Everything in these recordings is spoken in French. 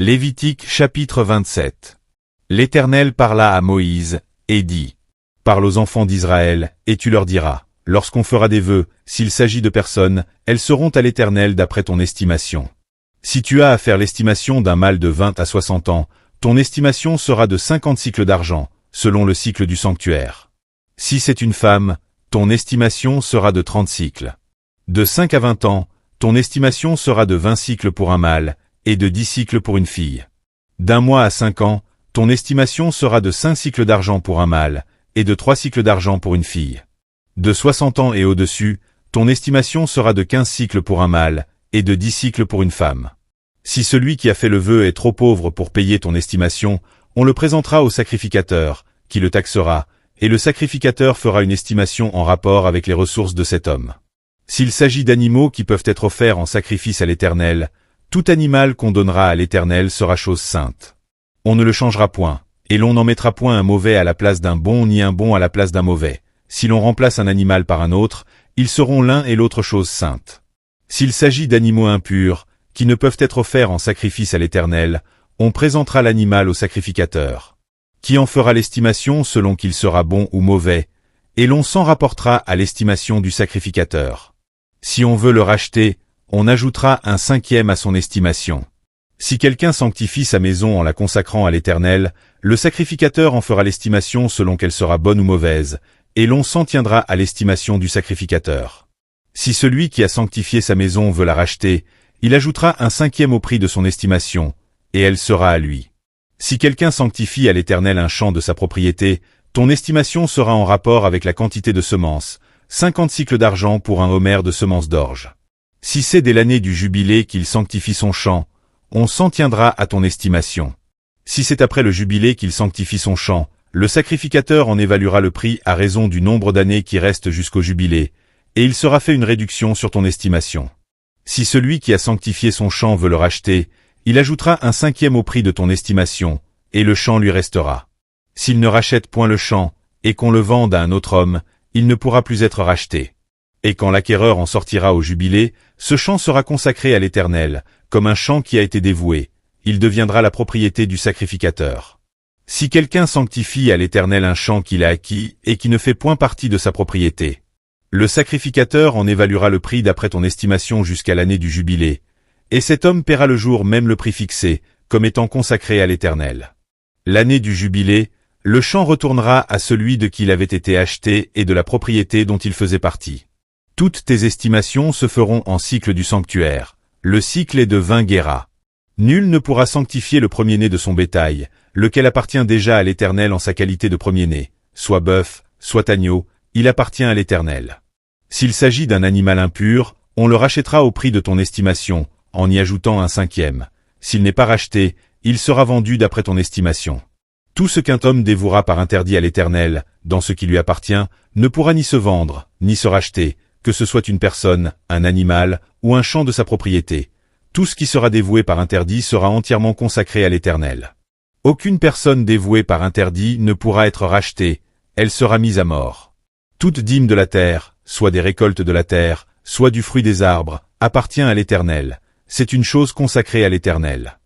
Lévitique chapitre 27. L'Éternel parla à Moïse, et dit, « Parle aux enfants d'Israël, et tu leur diras, lorsqu'on fera des vœux, s'il s'agit de personnes, elles seront à l'Éternel d'après ton estimation. Si tu as à faire l'estimation d'un mâle de 20 à 60 ans, ton estimation sera de 50 cycles d'argent, selon le cycle du sanctuaire. Si c'est une femme, ton estimation sera de 30 cycles. De 5 à 20 ans, ton estimation sera de 20 cycles pour un mâle, et de 10 cycles pour une fille. D'un mois à 5 ans, ton estimation sera de 5 cycles d'argent pour un mâle, et de 3 cycles d'argent pour une fille. De 60 ans et au-dessus, ton estimation sera de 15 cycles pour un mâle, et de 10 cycles pour une femme. Si celui qui a fait le vœu est trop pauvre pour payer ton estimation, on le présentera au sacrificateur, qui le taxera, et le sacrificateur fera une estimation en rapport avec les ressources de cet homme. S'il s'agit d'animaux qui peuvent être offerts en sacrifice à l'Éternel, tout animal qu'on donnera à l'Éternel sera chose sainte. On ne le changera point, et l'on n'en mettra point un mauvais à la place d'un bon ni un bon à la place d'un mauvais. Si l'on remplace un animal par un autre, ils seront l'un et l'autre chose sainte. S'il s'agit d'animaux impurs, qui ne peuvent être offerts en sacrifice à l'Éternel, on présentera l'animal au sacrificateur, qui en fera l'estimation selon qu'il sera bon ou mauvais, et l'on s'en rapportera à l'estimation du sacrificateur. Si on veut le racheter, on ajoutera un 5e à son estimation. Si quelqu'un sanctifie sa maison en la consacrant à l'Éternel, le sacrificateur en fera l'estimation selon qu'elle sera bonne ou mauvaise, et l'on s'en tiendra à l'estimation du sacrificateur. Si celui qui a sanctifié sa maison veut la racheter, il ajoutera un 5e au prix de son estimation, et elle sera à lui. Si quelqu'un sanctifie à l'Éternel un champ de sa propriété, ton estimation sera en rapport avec la quantité de semences, 50 cycles d'argent pour un homère de semences d'orge. Si c'est dès l'année du jubilé qu'il sanctifie son champ, on s'en tiendra à ton estimation. Si c'est après le jubilé qu'il sanctifie son champ, le sacrificateur en évaluera le prix à raison du nombre d'années qui restent jusqu'au jubilé, et il sera fait une réduction sur ton estimation. Si celui qui a sanctifié son champ veut le racheter, il ajoutera un 5e au prix de ton estimation, et le champ lui restera. S'il ne rachète point le champ, et qu'on le vende à un autre homme, il ne pourra plus être racheté. Et quand l'acquéreur en sortira au jubilé, ce champ sera consacré à l'Éternel, comme un champ qui a été dévoué. Il deviendra la propriété du sacrificateur. Si quelqu'un sanctifie à l'Éternel un champ qu'il a acquis et qui ne fait point partie de sa propriété, le sacrificateur en évaluera le prix d'après ton estimation jusqu'à l'année du jubilé, et cet homme paiera le jour même le prix fixé, comme étant consacré à l'Éternel. L'année du jubilé, le champ retournera à celui de qui il avait été acheté et de la propriété dont il faisait partie. Toutes tes estimations se feront en cycle du sanctuaire. Le cycle est de 20 guéras. Nul ne pourra sanctifier le premier-né de son bétail, lequel appartient déjà à l'Éternel en sa qualité de premier-né, soit bœuf, soit agneau, il appartient à l'Éternel. S'il s'agit d'un animal impur, on le rachètera au prix de ton estimation, en y ajoutant un 5e. S'il n'est pas racheté, il sera vendu d'après ton estimation. Tout ce qu'un homme dévouera par interdit à l'Éternel, dans ce qui lui appartient, ne pourra ni se vendre, ni se racheter, que ce soit une personne, un animal, ou un champ de sa propriété. Tout ce qui sera dévoué par interdit sera entièrement consacré à l'Éternel. Aucune personne dévouée par interdit ne pourra être rachetée, elle sera mise à mort. Toute dîme de la terre, soit des récoltes de la terre, soit du fruit des arbres, appartient à l'Éternel. C'est une chose consacrée à l'Éternel.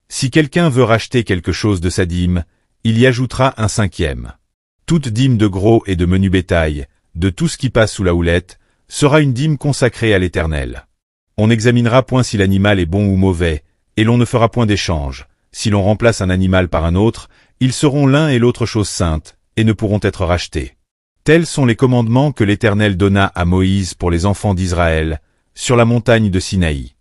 Si quelqu'un veut racheter quelque chose de sa dîme, il y ajoutera un 5e. Toute dîme de gros et de menu bétail, de tout ce qui passe sous la houlette, sera une dîme consacrée à l'Éternel. On n'examinera point si l'animal est bon ou mauvais, et l'on ne fera point d'échange. Si l'on remplace un animal par un autre, ils seront l'un et l'autre chose sainte, et ne pourront être rachetés. Tels sont les commandements que l'Éternel donna à Moïse pour les enfants d'Israël, sur la montagne de Sinaï.